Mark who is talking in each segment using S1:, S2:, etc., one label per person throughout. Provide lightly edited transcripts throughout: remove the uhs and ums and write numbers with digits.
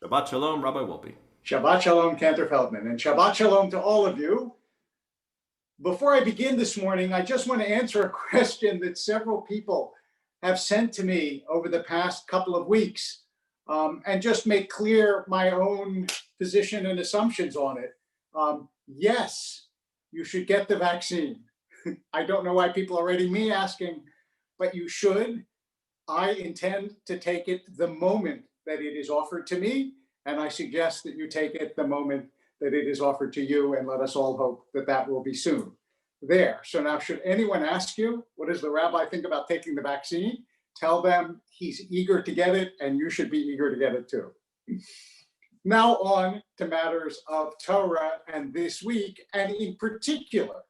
S1: Shabbat Shalom, Rabbi Wolpe.
S2: Shabbat Shalom, Cantor Feldman, and Shabbat Shalom to all of you. Before I begin this morning, I just want to answer a question that several people have sent to me over the past couple of weeks, and just make clear my own position and assumptions on it. Yes, you should get the vaccine. I don't know why people are already me asking, but you should. I intend to take it the moment that it is offered to me, and I suggest that you take it the moment that it is offered to you, and let us all hope that that will be soon. There. So now, should anyone ask you, what does the rabbi think about taking the vaccine? Tell them he's eager to get it, and you should be eager to get it too. Now on to matters of Torah, and this week, and in particular,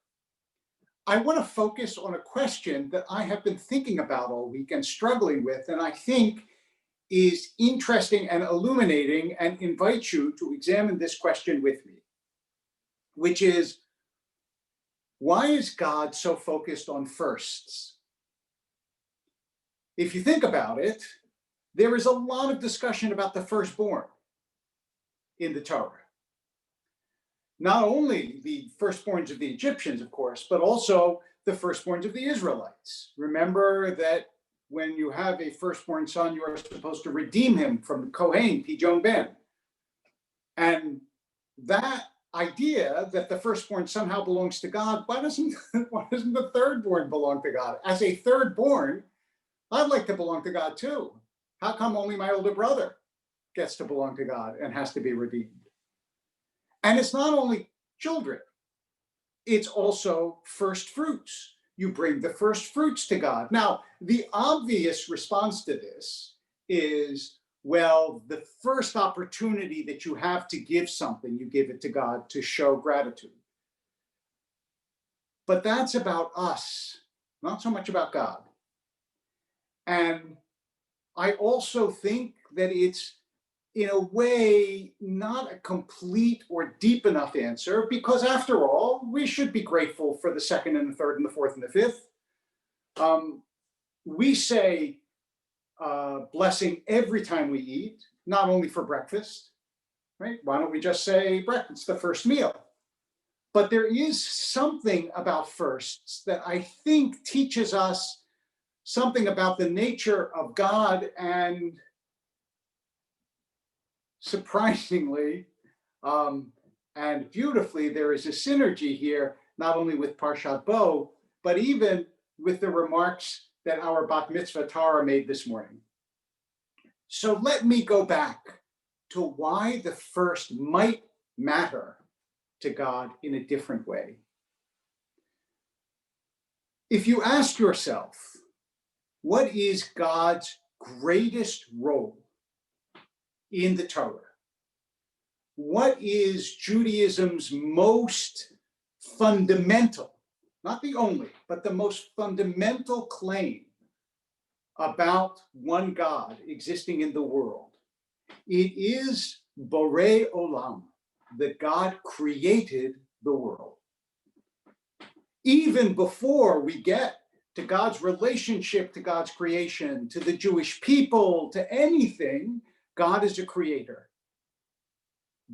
S2: I want to focus on a question that I have been thinking about all week and struggling with, and I think is interesting and illuminating, and invite you to examine this question with me, which is, why is God so focused on firsts? If you think about it, there is a lot of discussion about the firstborn in the Torah. Not only the firstborns of the Egyptians, of course, but also the firstborns of the Israelites. Remember that when you have a firstborn son, you are supposed to redeem him from the Kohen, Pijon Ben. And that idea that the firstborn somehow belongs to God, why doesn't the thirdborn belong to God? As a thirdborn, I'd like to belong to God too. How come only my older brother gets to belong to God and has to be redeemed? And it's not only children, it's also first fruits. You bring the first fruits to God. Now, the obvious response to this is, well, the first opportunity that you have to give something, you give it to God to show gratitude. But that's about us, not so much about God. And I also think that it's, in a way, not a complete or deep enough answer, because after all, we should be grateful for the second and the third and the fourth and the fifth. We say blessing every time we eat, not only for breakfast, right? Why don't we just say breakfast, the first meal? But there is something about firsts that I think teaches us something about the nature of God, and surprisingly and beautifully, there is a synergy here, not only with Parshat Bo, but even with the remarks that our Bat Mitzvah Tara made this morning. So let me go back to why the first might matter to God in a different way. If you ask yourself, what is God's greatest role in the Torah? What is Judaism's most fundamental, not the only, but the most fundamental claim about one God existing in the world? It is Borei Olam, that God created the world. Even before we get to God's relationship to God's creation, to the Jewish people, to anything, God is a creator.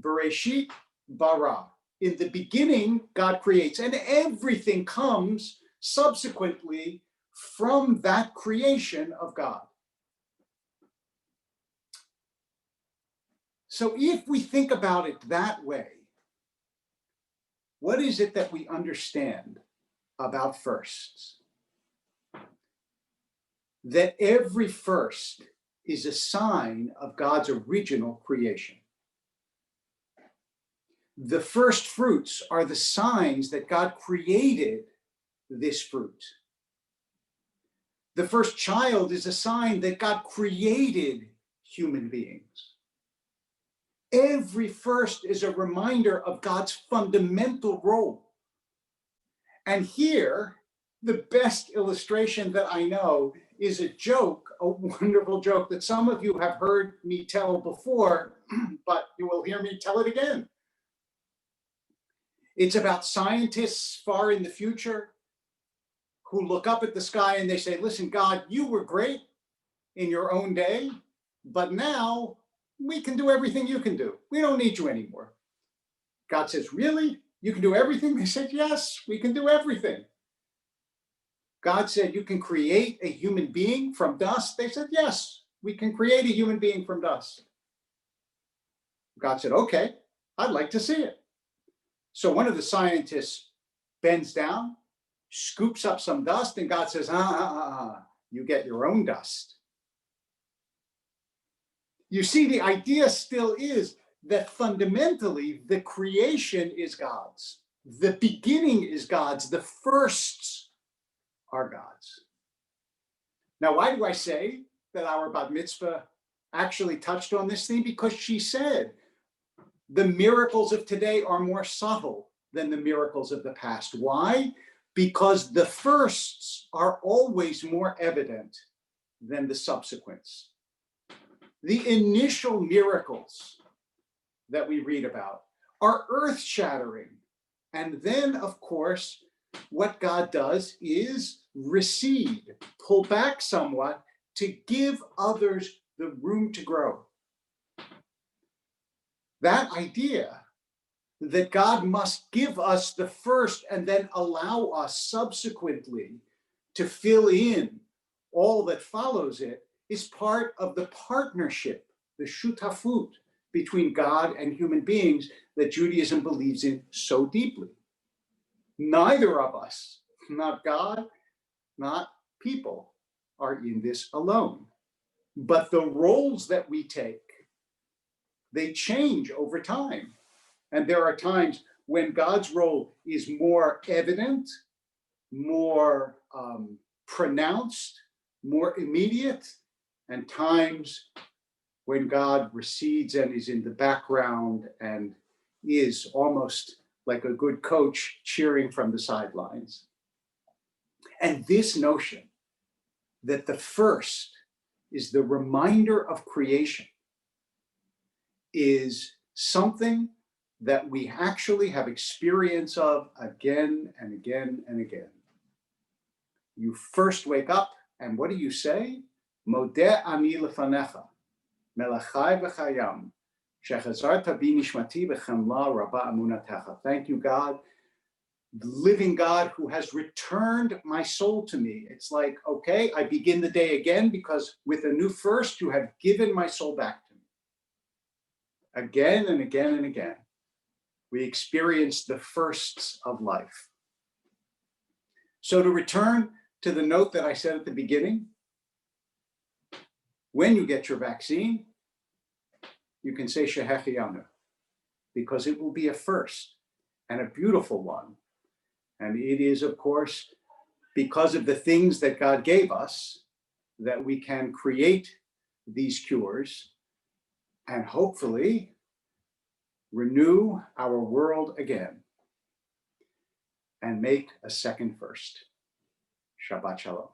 S2: Bereshit bara. In the beginning, God creates, and everything comes subsequently from that creation of God. So if we think about it that way, what is it that we understand about firsts? That every first is a sign of God's original creation. The first fruits are the signs that God created this fruit. The first child is a sign that God created human beings. Every first is a reminder of God's fundamental role. And here, the best illustration that I know is a joke, a wonderful joke that some of you have heard me tell before, but you will hear me tell it again. It's about scientists far in the future who look up at the sky and they say, listen, God, you were great in your own day, but now we can do everything you can do. We don't need you anymore. God says, really? You can do everything? They said, yes, we can do everything. God said, you can create a human being from dust? They said, yes, we can create a human being from dust. God said, okay, I'd like to see it. So one of the scientists bends down, scoops up some dust, and God says, you get your own dust. You see, the idea still is that fundamentally the creation is God's. The beginning is God's. The firsts are God's. Now, why do I say that our bat mitzvah actually touched on this theme? Because she said the miracles of today are more subtle than the miracles of the past. Why? Because the firsts are always more evident than the subsequents. The initial miracles that we read about are earth-shattering. And then, of course, what God does is recede, pull back somewhat to give others the room to grow. That idea that God must give us the first and then allow us subsequently to fill in all that follows it is part of the partnership, the shutafut, between God and human beings that Judaism believes in so deeply. Neither of us, not God, not people, are in this alone. But the roles that we take, they change over time. And there are times when God's role is more evident, more pronounced, more immediate, and times when God recedes and is in the background and is almost like a good coach cheering from the sidelines. And this notion that the first is the reminder of creation is something that we actually have experience of again and again and again. You first wake up, and what do you say? Modeh ani lefanecha, melachai v'chayam, shechazarta bi nishmati v'chemla rabba amunatecha. Thank you, God, the living God who has returned my soul to me. It's like, okay, I begin the day again because with a new first, you have given my soul back to me. Again and again and again, we experience the firsts of life. So to return to the note that I said at the beginning, when you get your vaccine, you can say Shehecheyanu, because it will be a first and a beautiful one. And it is, of course, because of the things that God gave us that we can create these cures and hopefully renew our world again and make a second first. Shabbat Shalom.